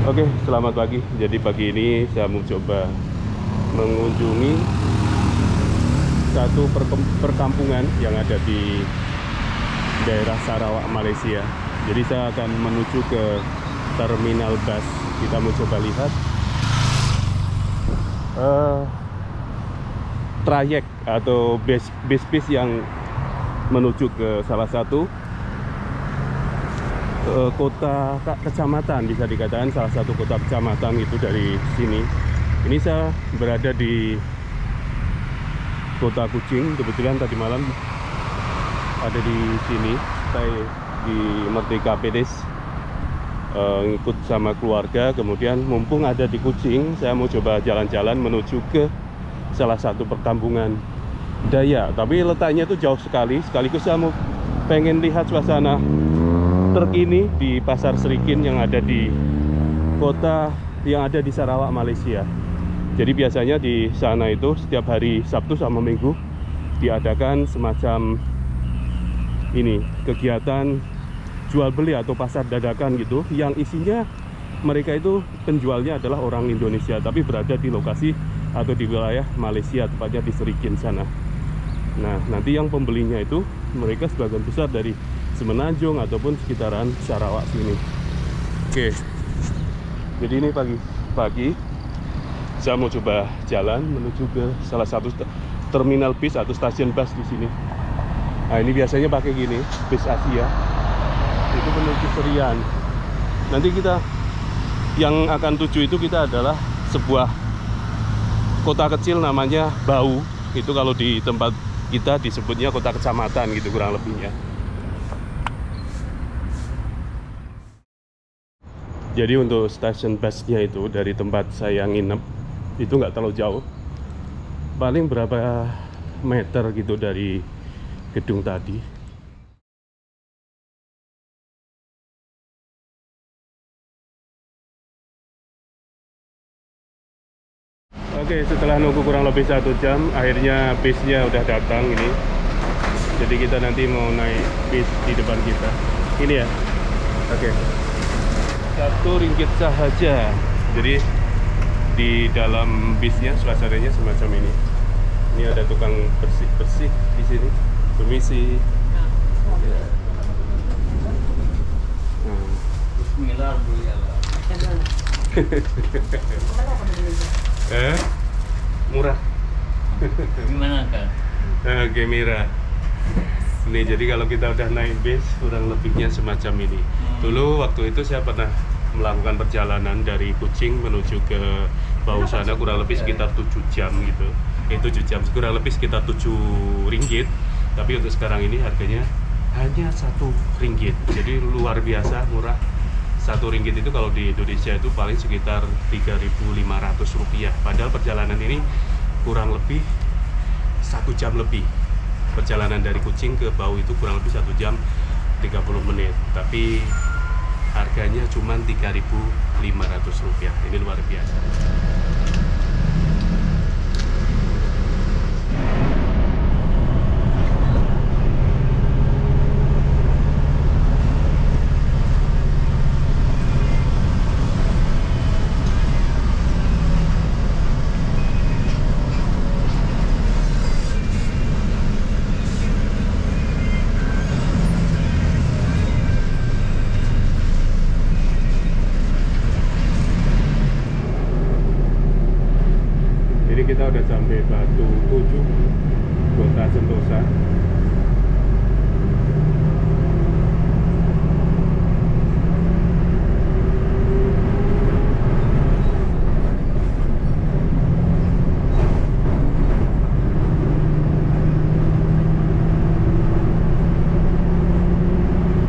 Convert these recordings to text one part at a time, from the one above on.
Oke, selamat pagi. Jadi pagi ini saya mau coba mengunjungi satu perkampungan yang ada di daerah Sarawak, Malaysia. Jadi saya akan menuju ke terminal bus. Kita mau coba lihat trayek atau bis yang menuju ke salah satu kota kecamatan, bisa dikatakan salah satu kota kecamatan itu dari sini. Ini saya berada di kota Kuching. Kebetulan tadi malam ada di sini, saya di Merdeka Pedes, ngikut sama keluarga. Kemudian mumpung ada di Kuching, saya mau coba jalan-jalan menuju ke salah satu perkampungan Dayak. Tapi letaknya itu jauh sekali. Sekaligus saya mau pengen lihat suasana terkini di Pasar Serikin yang ada di kota yang ada di Sarawak, Malaysia. Jadi biasanya di sana itu setiap hari Sabtu sama Minggu diadakan semacam ini, kegiatan jual beli atau pasar dadakan gitu, yang isinya mereka itu penjualnya adalah orang Indonesia tapi berada di lokasi atau di wilayah Malaysia, tepatnya di Serikin sana. Nah, nanti yang pembelinya itu mereka sebagian besar dari Semenanjung ataupun sekitaran Sarawak sini. Oke, jadi ini pagi saya mau coba jalan menuju ke salah satu terminal bis atau stasiun bus di sini. Nah, ini biasanya pakai gini, bis Asia itu menuju Serian. Nanti kita yang akan tuju itu kita adalah sebuah kota kecil namanya Bau. Itu kalau di tempat kita disebutnya kota kecamatan gitu kurang lebihnya. Jadi untuk stasiun busnya itu dari tempat saya nginep itu nggak terlalu jauh, paling berapa meter gitu dari gedung tadi. Oke, setelah nunggu kurang lebih 1 jam, akhirnya bisnya udah datang ini. Jadi kita nanti mau naik bis di depan kita. Ini ya. Oke. Rp1 saja. Jadi di dalam bisnya suasananya semacam ini. Ini ada tukang bersih-bersih di sini. Permisi. Ya. Murah. Gimana Kak? Oke, murah. Ini jadi kalau kita udah naik bis kurang lebihnya semacam ini. Dulu waktu itu saya pernah melakukan perjalanan dari Kuching menuju ke Bau sana kurang lebih sekitar 7 jam gitu. 7 jam kurang lebih sekitar RM7. Tapi untuk sekarang ini harganya hanya RM1. Jadi luar biasa murah. RM1 itu kalau di Indonesia itu paling sekitar Rp3.500. Padahal perjalanan ini kurang lebih 1 jam lebih. Perjalanan dari Kuching ke Bau itu kurang lebih 1 jam 30 menit. Tapi harganya cuma Rp3.500. Ini luar biasa. Kita udah sampai Batu 7, Kota Sentosa.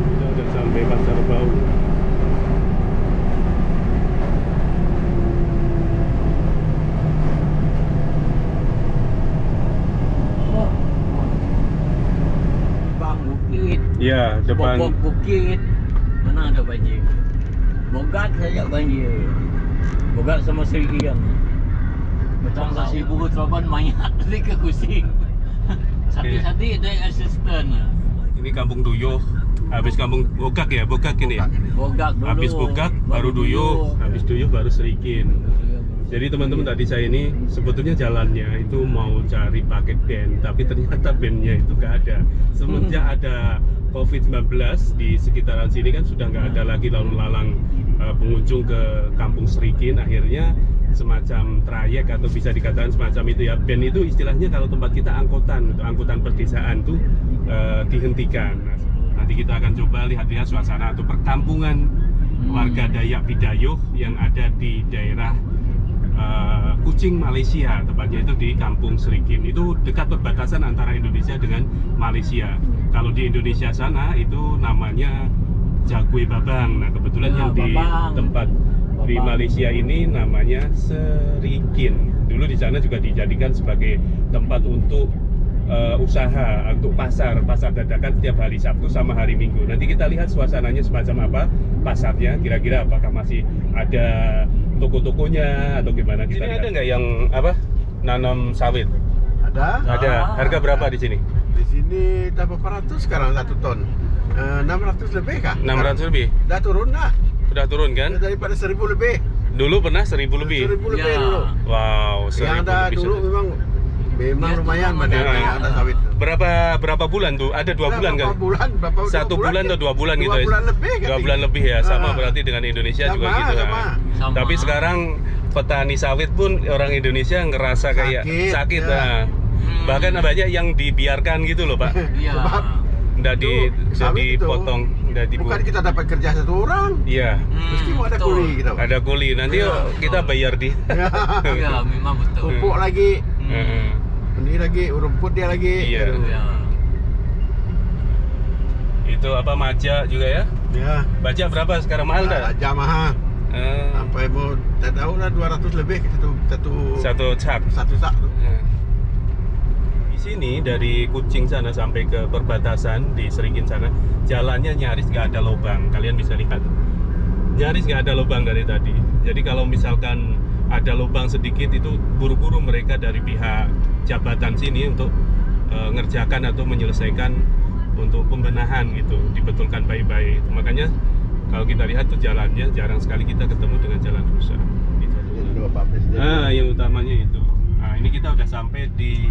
Kita udah sampai Pasar Bau. Ya, depan Bukit mana ada banjir. Bogat saja banjir. Bogat sama Serian. Macam sa Cebu Traban banyak ke Kuching. Sati-sati ada assistant. ini Kampung Duyo. Habis kampung Bogak ya, Bogak ini ya. Bogak dulu. Habis Bogak baru Duyuh, habis Duyuh baru Serikin. Jadi teman-teman tadi saya ini sebetulnya jalannya itu mau cari pakai band, tapi ternyata bandnya itu nggak ada. Semenjak ada COVID-19 di sekitaran sini kan sudah nggak ada lagi lalu lalang pengunjung ke Kampung Serikin. Akhirnya semacam trayek atau bisa dikatakan semacam itu ya. Band itu istilahnya kalau tempat kita angkutan, untuk angkutan perdesaan tuh dihentikan. Nah, nanti kita akan coba lihat-lihat suasana atau perkampungan warga Dayak Bidayuh yang ada di daerah Kuching, Malaysia, tepatnya itu di Kampung Serikin. Itu dekat perbatasan antara Indonesia dengan Malaysia. Kalau di Indonesia sana itu namanya Jagwe Babang. Nah kebetulan yang di tempat di Malaysia ini namanya Serikin. Dulu di sana juga dijadikan sebagai tempat untuk usaha, untuk pasar dadakan setiap hari Sabtu sama hari Minggu. Nanti kita lihat suasananya semacam apa pasarnya, kira-kira apakah masih ada toko-tokonya atau gimana. Kita lihat. Ada nggak yang apa nanam sawit? Ada. Harga berapa di sini? Di sini berapa ratus sekarang 1 ton? 600 lebih kah? 600 lebih? Udah turun dah. Udah turun kan? Daripada 1000 lebih. Dulu pernah 1000 lebih? 1000 lebih Ya. dulu. Wow, 1000 Yang ada lebih. dulu memang lumayan yang ada sawit. Berapa bulan tuh? Ada 2 bulan kan? Berapa 1 bulan atau 2 bulan gitu? 2 bulan lebih kan? 2 bulan lebih ya, sama berarti dengan Indonesia Sama, juga gitu. sama. Sama. Tapi sekarang petani sawit pun orang Indonesia ngerasa kayak sakit. ya. Nah. Bahkan banyak yang dibiarkan gitu loh Pak. Iya. Sebab Nggak sawit itu dipotong, nggak bukan kita dapat kerja 1 orang. Iya, Mesti mau ada betul. kuli gitu. ada kuli. Nanti kita bayar di. Iya, memang betul. Pupuk lagi, Heeh. ini lagi, rumput dia lagi. Iya. Ya. Itu apa maja juga ya? Ya. Baja berapa sekarang mahal dah? Jamaah sampai mau tak tahu lah 200 lebih Satu sak. satu sak tuh. Di sini dari Kuching sana sampai ke perbatasan di Serikin sana jalannya nyaris nggak ada lubang. Kalian bisa lihat nyaris nggak ada lubang dari tadi. Jadi kalau misalkan ada lubang sedikit itu buru-buru mereka dari pihak jabatan sini untuk ngerjakan atau menyelesaikan untuk pembenahan gitu, dibetulkan baik-baik. Makanya kalau kita lihat tuh jalannya jarang sekali kita ketemu dengan jalan rusak. Nah, yang utamanya itu. Nah, ini kita udah sampai di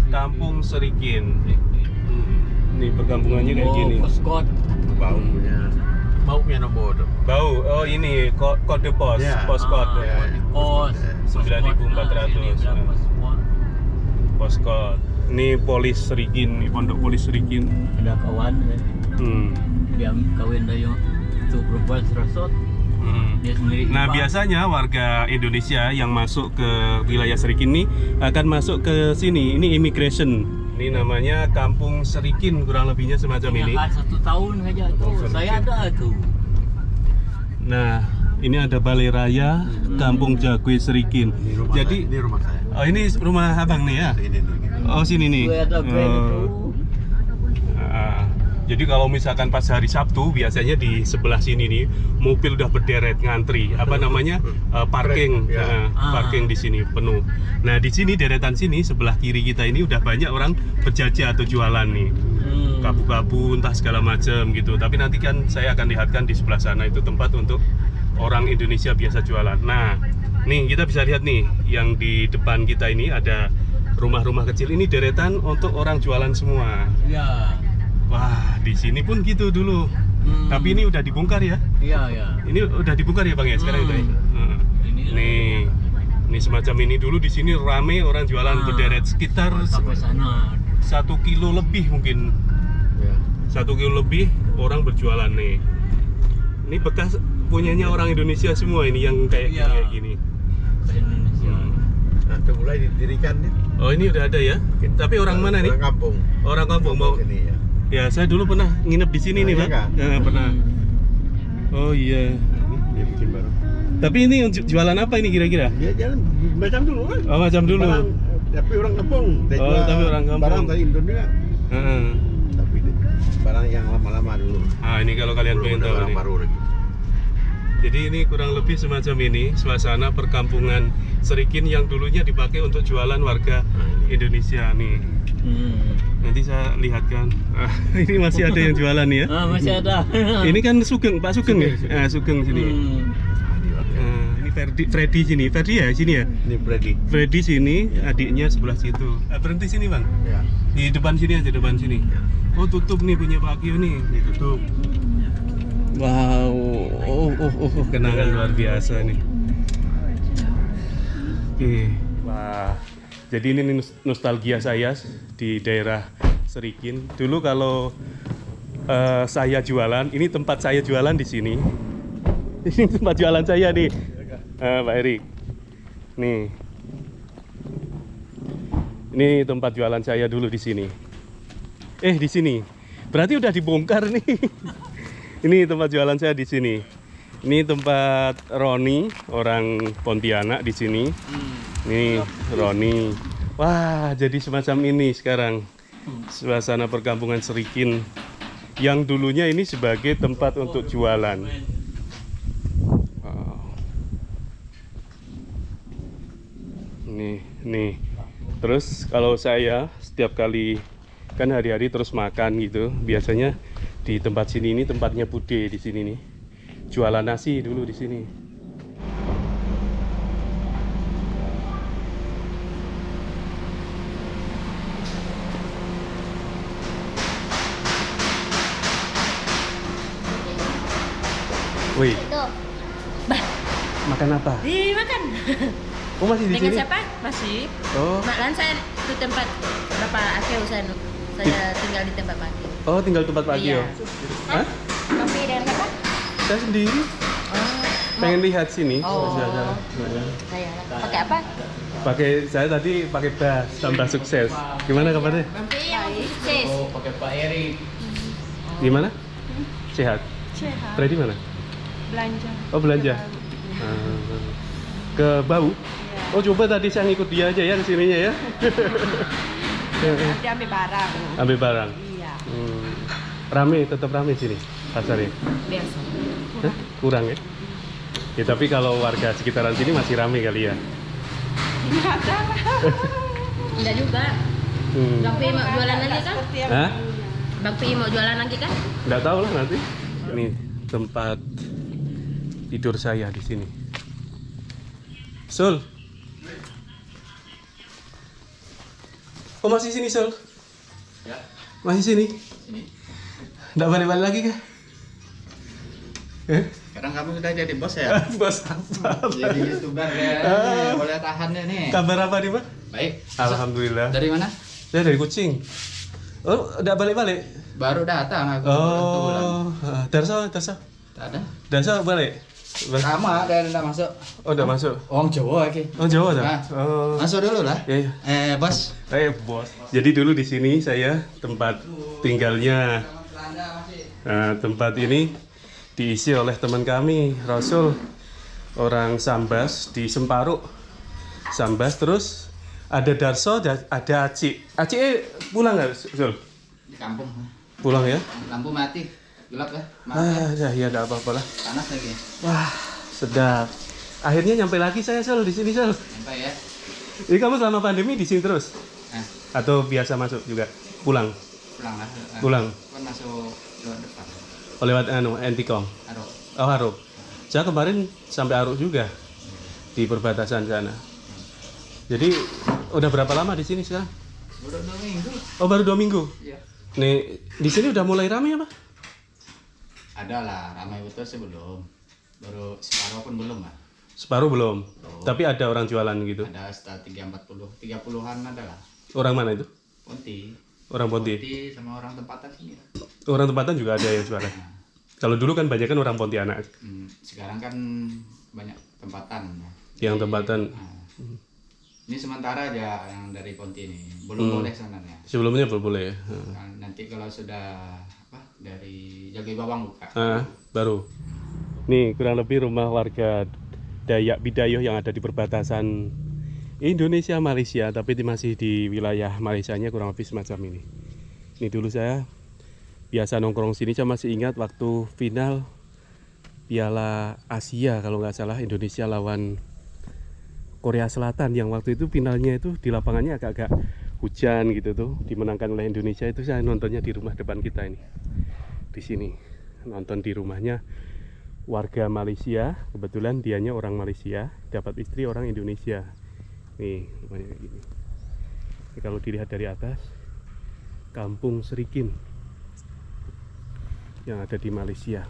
Kampung Serikin. Nih perkampungannya kayak gini. Poskot. Baunya nombor tuh. Bau. Oh ini kode pos, Ya. poskot. Ya. Pos. 9.400. Poskot. Ini Polis Serikin, ini Pondok Polis Serikin. Ada kawan dia kawin dayo itu perempuan serasot. Dia sendiri. Nah iba. biasanya warga Indonesia yang masuk ke wilayah Serikin ini akan masuk ke sini. Ini immigration. Ini namanya Kampung Serikin, kurang lebihnya semacam ini. Kan 1 tahun saja itu. Kampung Saya Serikin. ada tuh. Nah ini ada Balai Raya Kampung Jagwe Serikin. Jadi ini rumah saya. oh ini rumah abang nih ya? Ini. Oh sini nih. Gue ada band itu. Jadi kalau misalkan pas hari Sabtu biasanya di sebelah sini nih mobil udah berderet ngantri apa namanya parking Ya. parking di sini penuh. Nah di sini deretan sini sebelah kiri kita ini udah banyak orang berjajah atau jualan nih kabu-kabu entah segala macam gitu. Tapi nanti kan saya akan lihatkan di sebelah sana itu tempat untuk orang Indonesia biasa jualan. Nah nih kita bisa lihat nih yang di depan kita ini ada rumah-rumah kecil ini deretan untuk orang jualan semua. Ya. Wah, di sini pun gitu dulu. Tapi ini udah dibongkar ya? Iya, ya. Ini udah dibongkar ya Bang ya sekarang itu ya? Nih semacam ini dulu di sini rame orang jualan berderet sekitar Sampai sana. 1 kilo lebih mungkin. Ya. 1 kilo lebih orang berjualan nih. Ini bekas punyanya orang Indonesia semua ini yang kayak Iya. kayak gini. Indonesia. Nah, itu mulai didirikan nih. Oh, ini udah ada ya? Tapi orang mana nih? Orang kampung. Orang kampung mau. Sini ya. Ya, saya dulu pernah nginep di sini nih, Iya Pak. kan? Pernah. Oh iya. Dia bikin baru. Tapi ini jualan apa ini kira-kira? Dia jalan macam dulu kan. Oh, macam dulu. Barang, tapi orang kampung. Dia Oh, jual tapi orang kampung. Barang dari Indonesia. Heeh. Tapi barang yang lama-lama dulu. Ah, ini kalau kalian Belum pengen ada tahu barang nih. baru lagi. Jadi ini kurang lebih semacam ini suasana perkampungan Serikin yang dulunya dipakai untuk jualan warga Indonesia nih. Nanti saya lihatkan. Ini masih ada yang jualan ya. Masih ada. Ini kan Sugeng, Pak Sugeng ya? Sugeng sini. Ini Freddy sini. Freddy ya sini ya? Ini Freddy. Freddy sini, adiknya sebelah situ. Berhenti sini Bang. Ya. Di depan sini aja, depan sini. Oh tutup nih punya Pak Akio nih. Ditutup. Wow, kenangan luar biasa nih. Oke, wah. Jadi ini nostalgia saya di daerah Serikin. Dulu kalau saya jualan, ini tempat saya jualan di sini. Ini tempat jualan saya nih, Pak Erik. Nih, ini tempat jualan saya dulu di sini. Di sini. Berarti udah dibongkar nih. Ini tempat jualan saya di sini. Ini tempat Roni, orang Pontianak di sini. Nih Roni. Wah, jadi semacam ini sekarang suasana perkampungan Serikin yang dulunya ini sebagai tempat untuk jualan. Wow. Nih. Terus kalau saya setiap kali kan hari-hari terus makan gitu, biasanya di tempat sini ini tempatnya Bude di sini nih. Jualan nasi dulu di sini. Wih, Tuh. makan apa? Dimakan. Oh masih di Dengan sini? siapa? Masih. Oh, Malah saya di tempat Bapak Akio saya tinggal di tempat Pak Akio. oh tinggal tempat Pak Akio. Iya. Hah? Kopi dengan siapa? Saya sendiri. Oh. Pengen lihat sini. Oh. Saya. Pakai apa? Saya tadi pakai bas tambah sukses. Gimana kabarnya? Sukses. Pakai Pak Erik. Gimana? Sehat. Sehat. Freddy mana? Belanja. Oh belanja. Ke Bau. Oh coba tadi saya ngikut dia aja ya ke sininya ya. Nanti ambil barang. Ambil barang. Iya. Rame, tetap rame sini pasarnya. Biasa. Hah? Kurang ya? Ya tapi kalau warga sekitaran sini masih rame kali ya. Enggak ada. Enggak juga. Bang Pi mau jualan lagi kan? Hah? Bang Pi mau jualan lagi kan? Nggak tahu lah nanti. Ini tempat tidur saya di sini. Sul. Oh masih sini Sul? Ya. Masih sini? Ini. Nggak balik-balik lagi kah? Sekarang kamu sudah jadi bos ya? Bos apa? Jadi YouTuber ya. Boleh tahan ya nih. Kabar apa nih Pak? Baik. Alhamdulillah. Dari mana? Saya dari Kucing. Oh udah balik-balik? Baru datang aku. Satu bulan. Darso. Tak ada. Darso balik? Sama dan udah masuk. Oh udah masuk? Orang Jawa lagi. Oh Jawa dah? Nah, Oh. masuk dulu lah. Ya, ya. Bos. Bos. Jadi dulu di sini saya tempat tinggalnya. Nah, tempat ini diisi oleh teman kami, Rasul, orang Sambas di Semparuk. Sambas terus ada Darso, ada Aci. Aci pulang nggak, Sul? Di kampung. Pulang ya? Lampu mati. Gelap ya? Maaf ya. Ya enggak apa-apa lah. Panas lagi. Wah, sedap. Akhirnya nyampe lagi saya, Sul, di sini, Sul. Sampai ya. Ini kamu selama pandemi di sini terus? Nah, Atau biasa masuk juga? Pulang? pulang lah. Pulang? Kan masuk lewat depan. Oh, lewat Antikom? Aduh. Oh, Haruk. Saya kemarin sampai Haruk juga di perbatasan sana. Jadi udah berapa lama di sini sekarang? Udah 2 minggu. Oh, baru 2 minggu. Iya. Nih, di sini udah mulai ramai apa? Ada lah, ramai betul sih belum. Baru separuh pun belum lah. Separuh belum. Tapi ada orang jualan gitu. Ada sekitar 30-an ada lah. Orang mana itu? Ponti. Orang Ponti. Ponti sama orang tempatan sini. Orang tempatan juga ada yang jualan. Kalau dulu kan banyak kan orang Pontianak. Sekarang kan banyak tempatan. Yang tempatan. Nah, ini sementara aja yang dari Ponti ini. Belum boleh sebenarnya. Sebelumnya belum boleh ya. Nanti kalau sudah dari Jagai Bawang buka. Baru. Nih kurang lebih rumah warga Dayak Bidayuh yang ada di perbatasan Indonesia Malaysia, tapi masih di wilayah Malaysianya kurang lebih semacam ini. Ini dulu saya biasa nongkrong sini, saya masih ingat waktu final Piala Asia kalau nggak salah, Indonesia lawan Korea Selatan yang waktu itu finalnya itu di lapangannya agak-agak hujan gitu tuh, dimenangkan oleh Indonesia. Itu saya nontonnya di rumah depan kita ini, di sini nonton di rumahnya warga Malaysia. Kebetulan dianya orang Malaysia, dapat istri orang Indonesia. Nih rumahnya kayak gini. Ini kalau dilihat dari atas, Kampung Serikin yang ada di Malaysia.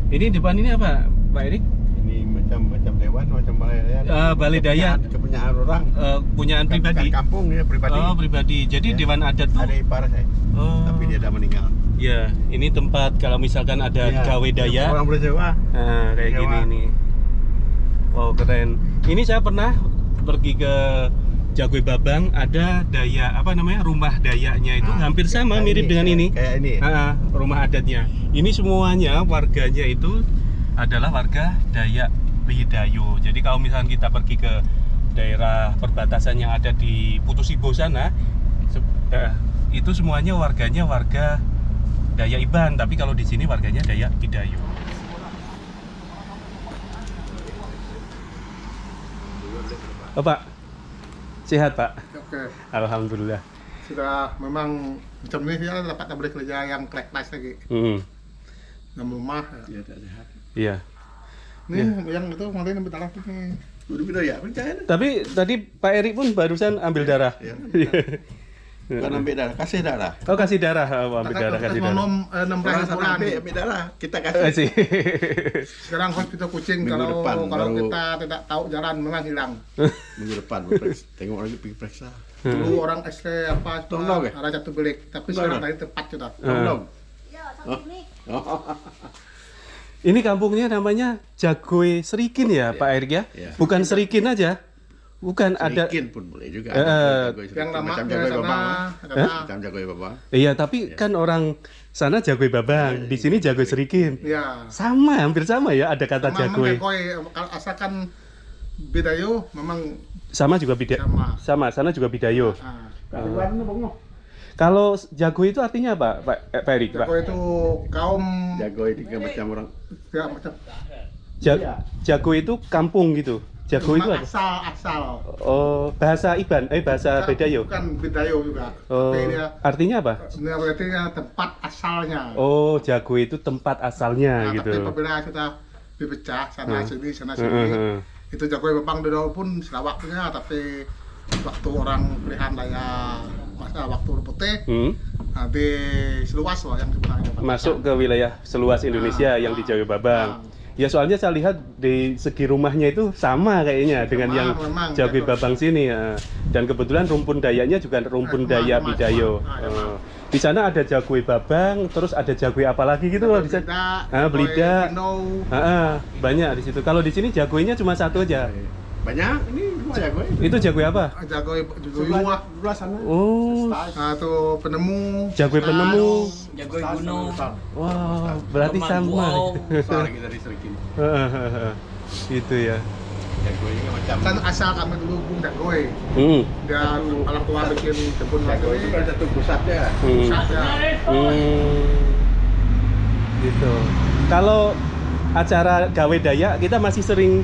Ini depan ini apa, Pak Erik? Ini macam dewan, macam balai daya. Balai daya. Kepunyaan orang. Punyaan pribadi. Bukan kampung ya, pribadi. Oh, pribadi. Jadi Ya. dewan adat tuh. Ada ipar saya. Oh. Tapi dia dah meninggal. Ya, ini tempat kalau misalkan ada Ya, gawe daya. Orang boleh sewa. Nah, kayak Sewa. gini nih. Wow, keren. Ini saya pernah pergi ke Jagoi Babang, ada daya apa namanya, rumah dayanya itu hampir sama, kayak mirip dengan ini. Kayak ini. Rumah adatnya. Ini semuanya warganya itu adalah warga Dayak Bidayo. Jadi kalau misalnya kita pergi ke daerah perbatasan yang ada di Putusibo sana, itu semuanya warganya warga Dayak Iban. Tapi kalau di sini warganya Dayak Bidayo. Oh, Pak, sehat Pak? Oke, Alhamdulillah. sudah memang macam ini ya dapat beli kerja yang kelas lagi. Dalam rumah. Dia tak sehat. Iya. Ini yang itu kemarin ambil darah ini. Udah beda ya, percaya. Tapi tadi Pak Erik pun barusan ambil darah. Ya. Bukan ambil darah, kasih darah. Oh, kasih darah, ambil darah, kasih darah. 16 Orang sana bulan. ambil darah, kita kasih. Kasih. Sekarang hospital kucing Minggu kalau depan baru- kita tidak tahu jalan memang hilang. Minggu depan periksa. Tengok lagi pergi periksa. Dulu orang X-ray apa Tolong, ada satu bilik, tapi Tolong, sekarang ya? dari tempat sudah. Belum. Ini kampungnya namanya Jagoi Serikin ya, Pak Erik ya? Iya. Bukan Serikin aja. Bukan ada. Serikin pun boleh juga. Yang lama macam dari jagoy sana babang. karena Macam jagoy babang. Iya, tapi kan orang sana Jagoi Babang, di sini Jagoi Serikin. ya Sama, hampir sama ya, ada kata memang Jagoi. kalau asalkan Bidayo memang Sama juga Bidayo. sama. Sana juga Bidayo. Nah, Kalau Jagoi itu artinya apa, Pak Erik, Pak? Jago itu kaum Jagoy tiga macam orang. ya macam Jagoi itu kampung gitu. Jagoi itu apa? asal. Oh, bahasa Iban, bahasa Bidayo. Bukan Bidayo juga. Oh, Tapi dia artinya apa? sebenarnya berarti tempat asalnya. Oh, Jagoi itu tempat asalnya Nah, gitu. tapi apabila sudah dipecah sana sini sana sini, Heeh. itu Jagoy Babang dulu pun Sarawak punya, tapi waktu orang pilihan daya masa waktu putih di seluas loh yang sebenarnya Masuk ke wilayah seluas Indonesia yang di Jagoi Babang. Ya soalnya saya lihat di segi rumahnya itu sama kayaknya dengan yang memang, Jagoi betul. Babang sini ya. Dan kebetulan rumpun dayanya juga rumpun daya Bidayo. Di sana ada Jagoi Babang, terus ada Jagoi apa lagi gitu loh di sana. Belida. Banyak di situ. Kalau di sini Jagoinya cuma satu aja. Banyak ini dua jagoy. Itu Jagoi apa? Jagoy Sebelah sebelah sana. Oh, nah itu penemu Jagoi penemu. Jagoy gunung. Wow, berarti Teman sama. buau. Besar lagi dari Serikin. Itu ya. Jagoy ini macam. kan asal kami dulu Bung Jagoy Hmm. dan orang tua bikin kebun lagi Jagoy itu ada satu pusatnya. pusat ya. Gitu. Kalau acara gawe daya kita masih sering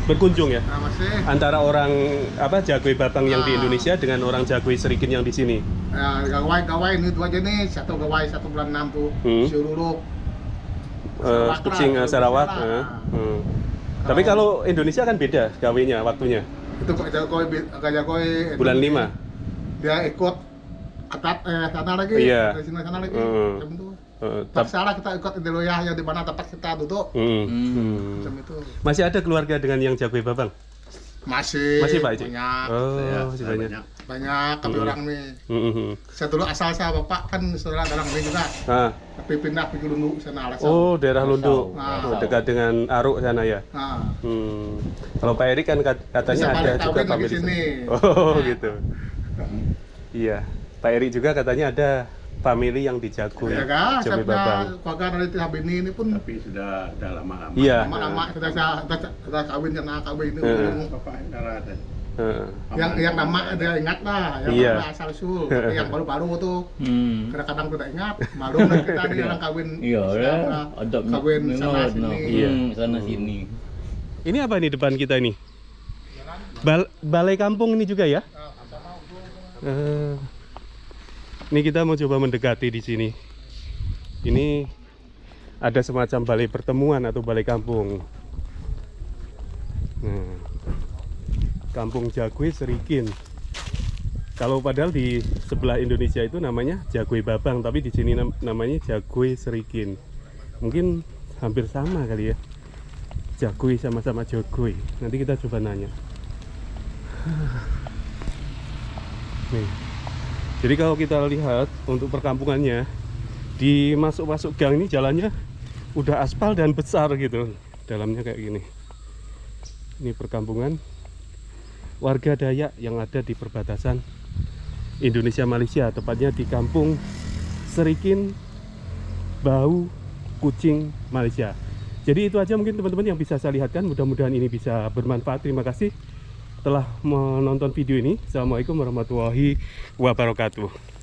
berkunjung ya, Nah, masih antara orang apa Jagoi Babang yang di Indonesia dengan orang Jagoi Serikin yang di sini. gawai ini dua jenis, satu gawai 1 bulan 6 tuh Siurulu Kucing Sarawak. Tapi kalau Indonesia kan beda gawenya waktunya. itu Jagoy Bulan 5. dia ikut adat sana lagi Iya. dari sini sana lagi Hmm. macam itu. Tapi Salah kita ikut ideologi yang di mana tempat kita duduk macam itu. masih ada keluarga dengan yang Jagoi Babang? Masih Masih Pak Eci? banyak Oh, masih banyak. banyak kami orang nih. Mhm. Saya dulu asal saya bapak kan saudara dalam ini juga, Ah. tapi pindah ke Lundu sana alasan. Oh, daerah Lundu. Ah. Oh, dekat dengan Aruk sana ya. Nah, Kalau Pak Erik kan katanya Bisa ada balik juga kawin lagi family sini. Oh, gitu. Iya. Pak Erik juga katanya ada family yang di Jagoi. ya kan, saya Jagoi Babang. punya keluarga dari Tihabini ini pun Tapi sudah lama-lama. Iya. lama-lama sudah kawin karena kawin ini. Heeh. Bapak darah ada. Yang lama dia ingat lah, yang Iya. lama asal usul. Tapi yang baru-baru tuh kadang-kadang tidak ingat. Malu lah kita di orang kawin. Iya Islam lah. lah. Ada Kawin sana sini. Iya. Sana sini. Ini apa nih depan kita ini? Balai kampung ini juga ya? Ini kita mau coba mendekati di sini. Ini ada semacam balai pertemuan atau balai kampung. Nah, Kampung Jagwe Serikin. Kalau padahal di sebelah Indonesia itu namanya Jagwe Babang, tapi di sini namanya Jagwe Serikin. Mungkin hampir sama kali ya. Jagwe sama-sama Jagwe. Nanti kita coba nanya. Nih. Jadi kalau kita lihat untuk perkampungannya, di masuk-masuk gang ini jalannya udah aspal dan besar gitu. Dalamnya kayak gini. Ini perkampungan warga Dayak yang ada di perbatasan Indonesia Malaysia, tepatnya di Kampung Serikin, Bau, Kuching, Malaysia. Jadi itu aja mungkin teman-teman yang bisa saya lihatkan. Mudah-mudahan ini bisa bermanfaat. Terima kasih telah menonton video ini. Assalamualaikum warahmatullahi wabarakatuh.